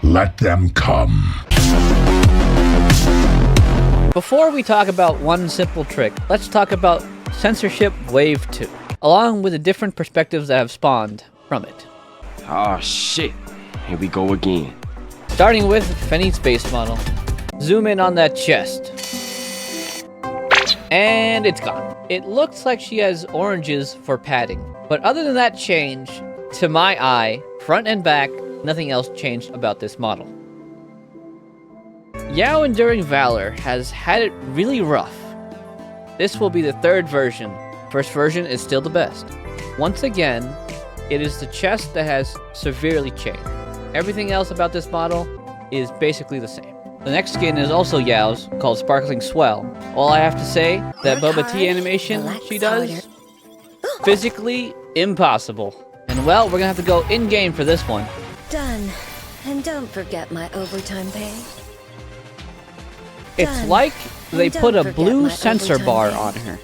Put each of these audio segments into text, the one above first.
Let them come. Before we talk about one simple trick, let's talk about Censorship Wave 2, along with the different perspectives that have spawned from it. Oh shit, here we go again. Starting with Fenny's base model. Zoom in on that chest. And it's gone. It looks like she has oranges for padding. But other than that change, to my eye, front and back, nothing else changed about this model. Yao Enduring Valor has had it really rough. This will be the third version. First version is still the best. Once again, it is the chest that has severely changed. Everything else about this model is basically the same. The next skin is also Yao's, called Sparkling Swell. All I have to say, that Boba Tea animation she does, physically impossible. And well, we're gonna have to go in-game for this one. Done. And don't forget my overtime pay. It's like they put a blue censor bar on her.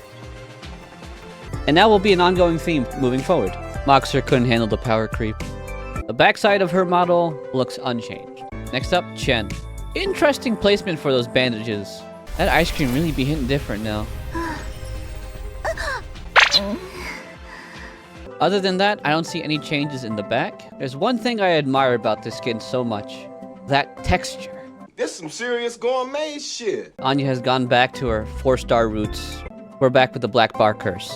And that will be an ongoing theme moving forward. Mauxir couldn't handle the power creep. The backside of her model looks unchanged. Next up, Chen. Interesting placement for those bandages. That ice cream really be hitting different now. Other than that, I don't see any changes in the back. There's one thing I admire about this skin so much. That texture. This some serious gourmet shit. Anya has gone back to her 4-star roots. We're back with the black bar curse.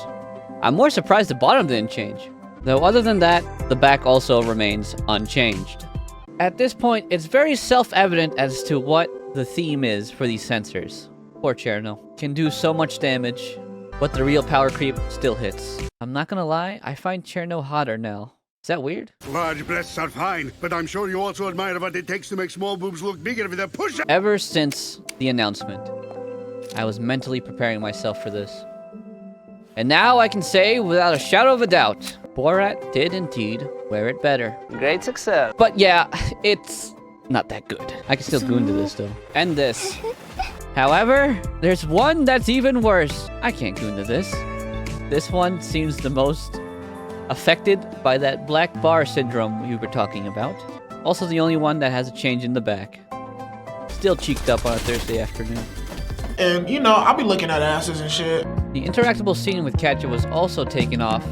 I'm more surprised the bottom didn't change. Though other than that, the back also remains unchanged. At this point, it's very self-evident as to what the theme is for these Censors. Poor Cherno. Can do so much damage, but the real power creep still hits. I'm not gonna lie, I find Cherno hotter now. Is that weird? Large breasts are fine, but I'm sure you also admire what it takes to make small boobs look bigger with a push-up. Ever since the announcement, I was mentally preparing myself for this. And now I can say, without a shadow of a doubt, Borat did indeed wear it better. Great success. But yeah, it's not that good. I can still go into this though. And this. However, there's one that's even worse. I can't go into this. This one seems the most affected by that black bar syndrome we were talking about. Also the only one that has a change in the back. Still cheeked up on a Thursday afternoon. And, you know, I'll be looking at asses and shit. The interactable scene with Katja was also taken off.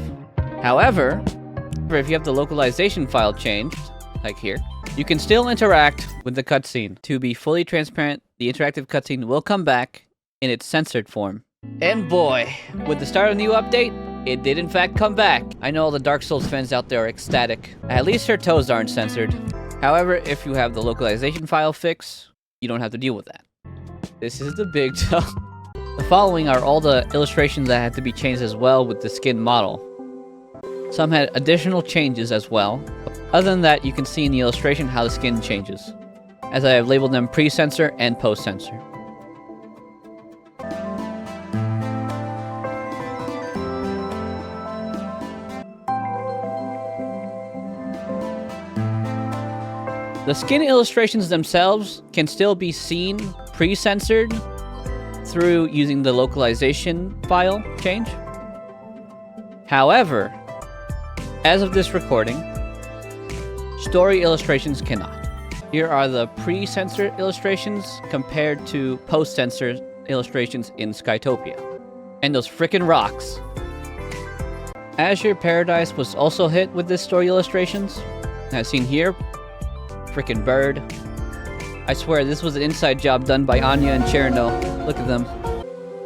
However, if you have the localization file changed, like here, you can still interact with the cutscene. To be fully transparent, the interactive cutscene will come back in its censored form. And boy, with the start of the new update, it did in fact come back. I know all the Dark Souls fans out there are ecstatic. At least her toes aren't censored. However, if you have the localization file fix, you don't have to deal with that. This is the big toe. The following are all the illustrations that had to be changed as well with the skin model. Some had additional changes as well. Other than that, you can see in the illustration how the skin changes, as I have labeled them pre-censor and post-censor. The skin illustrations themselves can still be seen pre-censored through using the localization file change. However, as of this recording, story illustrations cannot. Here are the pre-censored illustrations compared to post-censored illustrations in Skytopia. And those frickin' rocks. Azure Paradise was also hit with this story illustrations. As seen here, frickin' bird. I swear this was an inside job done by Anya and Cherno. Look at them.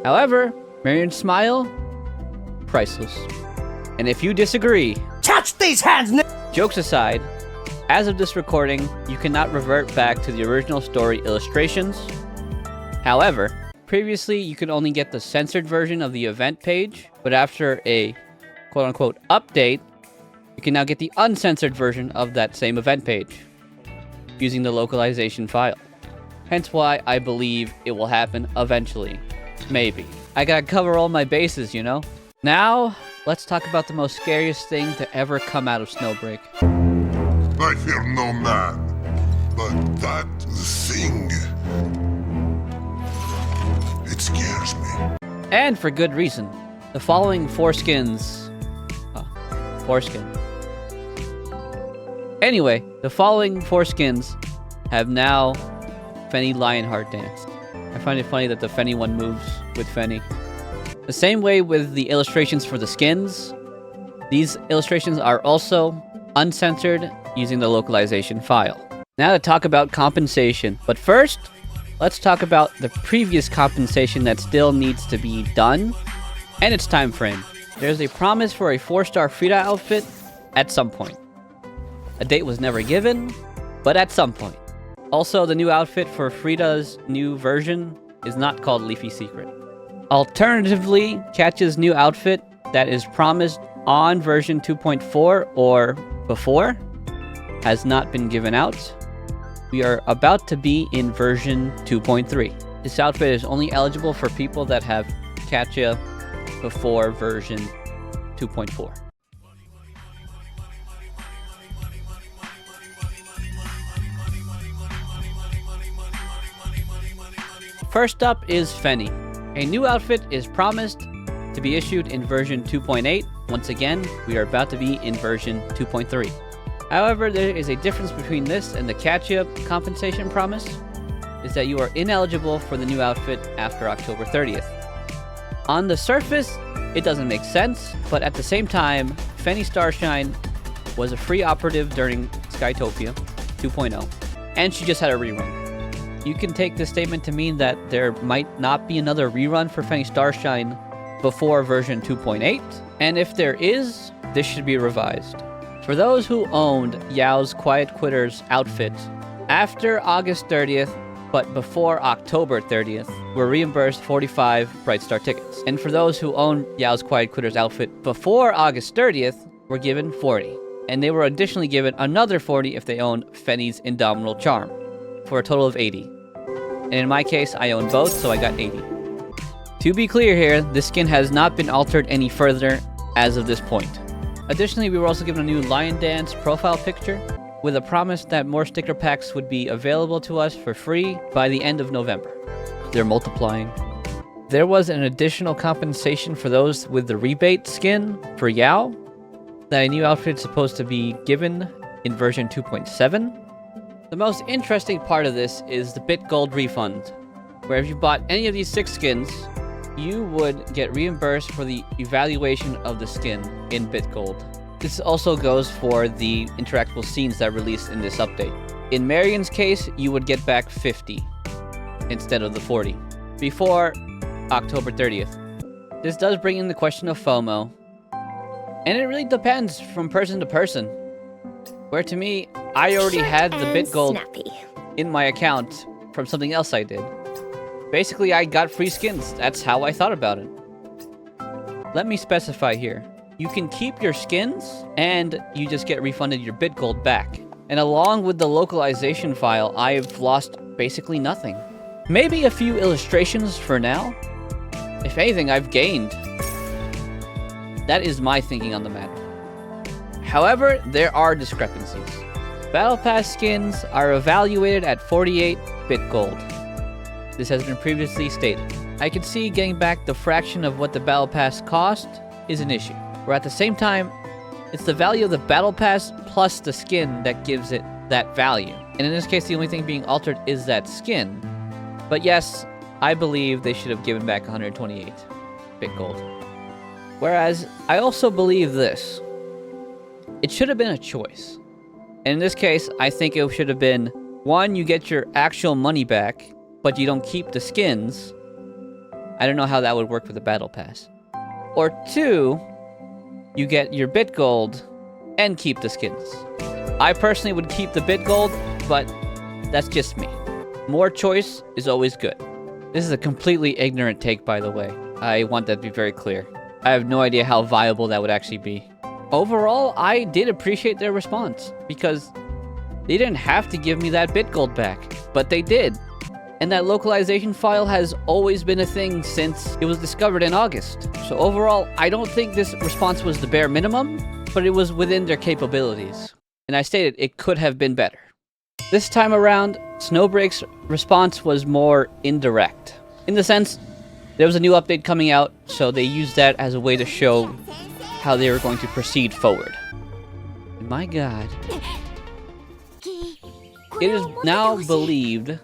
However, Marion's smile, priceless. And if you disagree, Touch these hands! Jokes aside, as of this recording, you cannot revert back to the original story illustrations. However, previously you could only get the censored version of the event page, but after a quote-unquote update, you can now get the uncensored version of that same event page, using the localization file. Hence why I believe it will happen eventually. Maybe. I gotta cover all my bases, you know? Now, let's talk about the most scariest thing to ever come out of Snowbreak. I fear no man, but that thing, it scares me. And for good reason. The following foreskin. Anyway, the following 4 skins have now Fenny Lionheart Dance. I find it funny that the Fenny one moves with Fenny. The same way with the illustrations for the skins, these illustrations are also uncensored using the localization file. Now to talk about compensation. But first, let's talk about the previous compensation that still needs to be done and its time frame. There's a promise for a 4-star Frida outfit at some point. A date was never given, but at some point. Also, the new outfit for Frida's new version is not called Leafy Secret. Alternatively, Catch's new outfit that is promised on version 2.4 or before has not been given out. We are about to be in version 2.3. This outfit is only eligible for people that have Catcha before version 2.4. First up is Fenny. A new outfit is promised to be issued in version 2.8. Once again, we are about to be in version 2.3. However, there is a difference between this and the Catcha compensation promise, is that you are ineligible for the new outfit after October 30th. On the surface, it doesn't make sense, but at the same time, Fenny Starshine was a free operative during Skytopia 2.0, and she just had a rerun. You can take this statement to mean that there might not be another rerun for Fenny Starshine before version 2.8, and if there is, this should be revised. For those who owned Yao's Quiet Quitter's outfit after August 30th, but before October 30th, were reimbursed 45 Bright Star tickets. And for those who owned Yao's Quiet Quitter's outfit before August 30th, were given 40. And they were additionally given another 40 if they owned Fenny's Indomitable Charm, for a total of 80. And in my case, I own both, so I got 80. To be clear here, this skin has not been altered any further as of this point. Additionally, we were also given a new Lion Dance profile picture with a promise that more sticker packs would be available to us for free by the end of November. They're multiplying. There was an additional compensation for those with the rebate skin for Yao that a new outfit is supposed to be given in version 2.7. The most interesting part of this is the Bit Gold refund, where if you bought any of these 6 skins, you would get reimbursed for the evaluation of the skin in Bit Gold. This also goes for the interactable scenes that released in this update. In Marion's case, you would get back 50 instead of the 40 before October 30th. This does bring in the question of FOMO, and it really depends from person to person. Where to me, I already had the Bit Gold in my account from something else I did. Basically, I got free skins. That's how I thought about it. Let me specify here. You can keep your skins, and you just get refunded your Bit Gold back. And along with the localization file, I've lost basically nothing. Maybe a few illustrations for now. If anything, I've gained. That is my thinking on the matter. However, there are discrepancies. Battle Pass skins are evaluated at 48 Bit Gold. This has been previously stated. I can see getting back the fraction of what the Battle Pass cost is an issue. Where at the same time, it's the value of the Battle Pass plus the skin that gives it that value. And in this case, the only thing being altered is that skin. But yes, I believe they should have given back 128 Bit Gold. Whereas, I also believe this. It should have been a choice. And in this case, I think it should have been, 1, you get your actual money back, but you don't keep the skins. I don't know how that would work with the Battle Pass. Or 2, you get your Bit Gold and keep the skins. I personally would keep the Bit Gold, but that's just me. More choice is always good. This is a completely ignorant take, by the way. I want that to be very clear. I have no idea how viable that would actually be. Overall, I did appreciate their response, because they didn't have to give me that Bit Gold back, but they did. And that localization file has always been a thing since it was discovered in August. So overall, I don't think this response was the bare minimum, but it was within their capabilities. And I stated it could have been better. This time around, Snowbreak's response was more indirect. In the sense, there was a new update coming out, so they used that as a way to show how they were going to proceed forward. And my god, It is now believed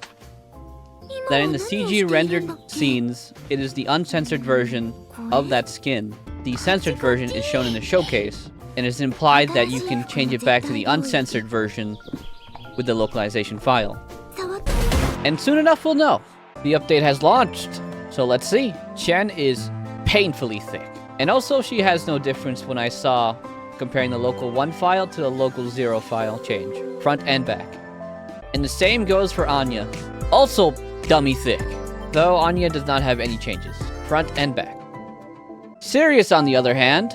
that in the CG rendered scenes, it is the uncensored version of that skin. The censored version is shown in the showcase, and it's implied that you can change it back to the uncensored version with the localization file. And soon enough we'll know. The update has launched, so let's see. Chen is painfully thick. And also she has no difference when I saw comparing the local 1 file to the local 0 file change, front and back. And the same goes for Anya, also dummy thick, though Anya does not have any changes, front and back. Sirius, on the other hand,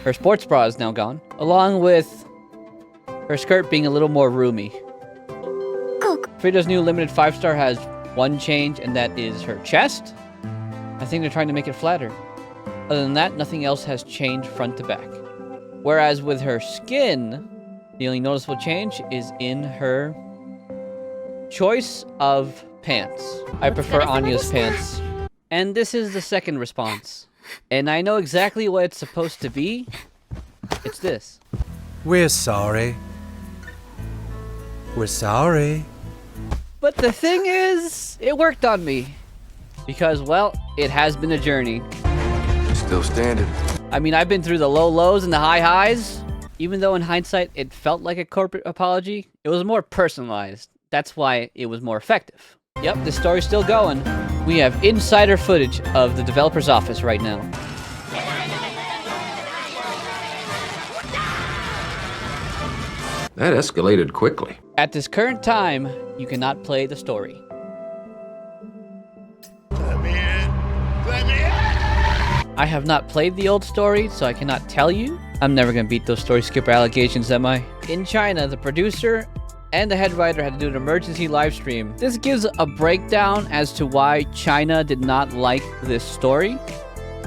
her sports bra is now gone, along with her skirt being a little more roomy. Frida's new limited 5-star has one change, and that is her chest. I think they're trying to make it flatter. Other than that, nothing else has changed front to back. Whereas with her skin, the only noticeable change is in her choice of pants. I prefer Anya's pants. And this is the second response. And I know exactly what it's supposed to be. It's this. We're sorry. We're sorry. But the thing is, it worked on me. Because, well, it has been a journey. Still standing. I mean, I've been through the low lows and the high highs. Even though in hindsight, it felt like a corporate apology, it was more personalized. That's why it was more effective. Yep, this story's still going. We have insider footage of the developer's office right now. That escalated quickly. At this current time, you cannot play the story. I have not played the old story, so I cannot tell you. I'm never gonna beat those story skipper allegations, am I? In China, the producer and the head writer had to do an emergency live stream. This gives a breakdown as to why China did not like this story.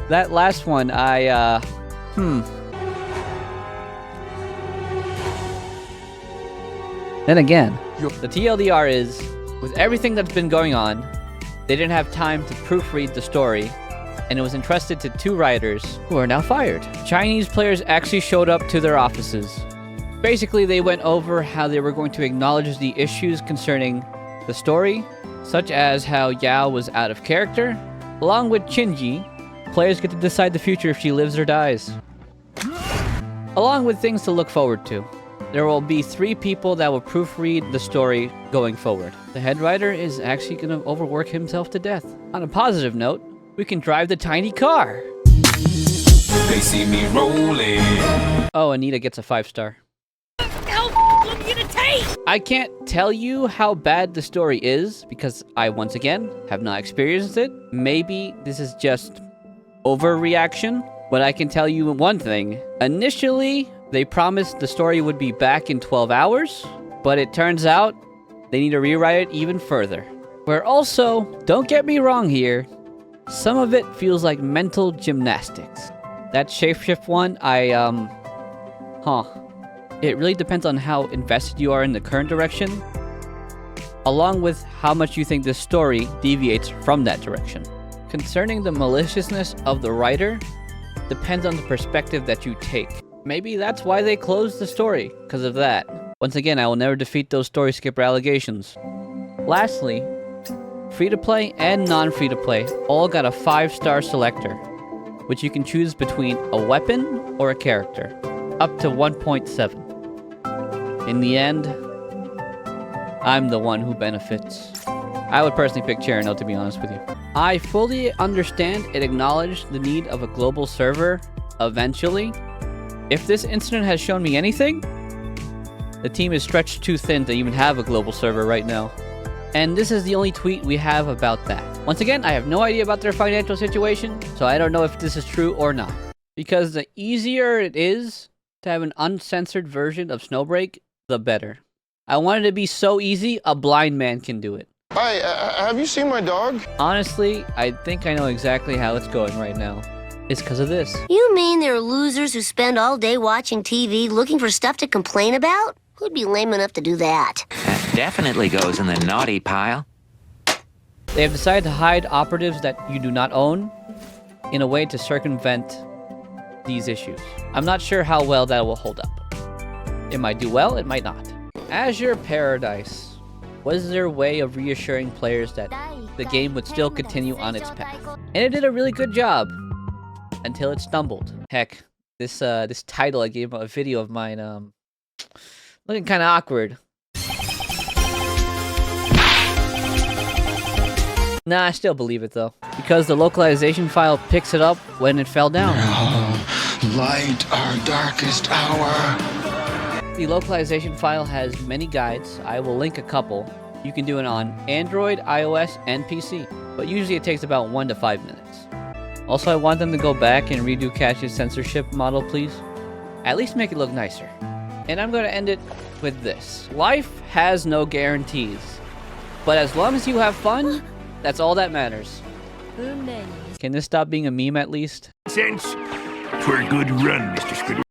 That last one, Then again, the TLDR is, with everything that's been going on, they didn't have time to proofread the story, and it was entrusted to 2 writers who are now fired. Chinese players actually showed up to their offices. Basically, they went over how they were going to acknowledge the issues concerning the story, such as how Yao was out of character. Along with Qinji, players get to decide the future if she lives or dies. Along with things to look forward to. There will be 3 people that will proofread the story going forward. The head writer is actually going to overwork himself to death. On a positive note, we can drive the tiny car. They see me rolling. Oh, Anita gets a 5-star. I can't tell you how bad the story is because I, once again, have not experienced it. Maybe this is just overreaction, but I can tell you one thing. Initially, they promised the story would be back in 12 hours, but it turns out they need to rewrite it even further. Where also, don't get me wrong here, some of it feels like mental gymnastics. That shapeshift one, It really depends on how invested you are in the current direction, along with how much you think this story deviates from that direction. Concerning the maliciousness of the writer, depends on the perspective that you take. Maybe that's why they closed the story, because of that. Once again, I will never defeat those story skipper allegations. Lastly, free-to-play and non-free-to-play all got a 5-star selector, which you can choose between a weapon or a character, up to 1.7. In the end, I'm the one who benefits. I would personally pick Cherno, to be honest with you. I fully understand and acknowledge the need of a global server eventually. If this incident has shown me anything, the team is stretched too thin to even have a global server right now. And this is the only tweet we have about that. Once again, I have no idea about their financial situation, so I don't know if this is true or not. Because the easier it is to have an uncensored version of Snowbreak, the better. I want it to be so easy, a blind man can do it. Hey, have you seen my dog? Honestly, I think I know exactly how it's going right now. It's because of this. You mean there are losers who spend all day watching TV looking for stuff to complain about? Who'd be lame enough to do that? That definitely goes in the naughty pile. They have decided to hide operatives that you do not own in a way to circumvent these issues. I'm not sure how well that will hold up. It might do well, it might not. Azure Paradise. Was there a way of reassuring players that the game would still continue on its path? And it did a really good job. Until it stumbled. Heck, this title I gave a video of mine, looking kind of awkward. Nah, I still believe it though. Because the localization file picks it up when it fell down. Light our darkest hour. The localization file has many guides. I will link a couple. You can do it on Android, iOS, and PC. But usually it takes about 1 to 5 minutes. Also, I want them to go back and redo Catch's censorship model, please. At least make it look nicer. And I'm going to end it with this. Life has no guarantees. But as long as you have fun, that's all that matters. Can this stop being a meme at least? Sense. 'Twere a good run, Mr. Squidward.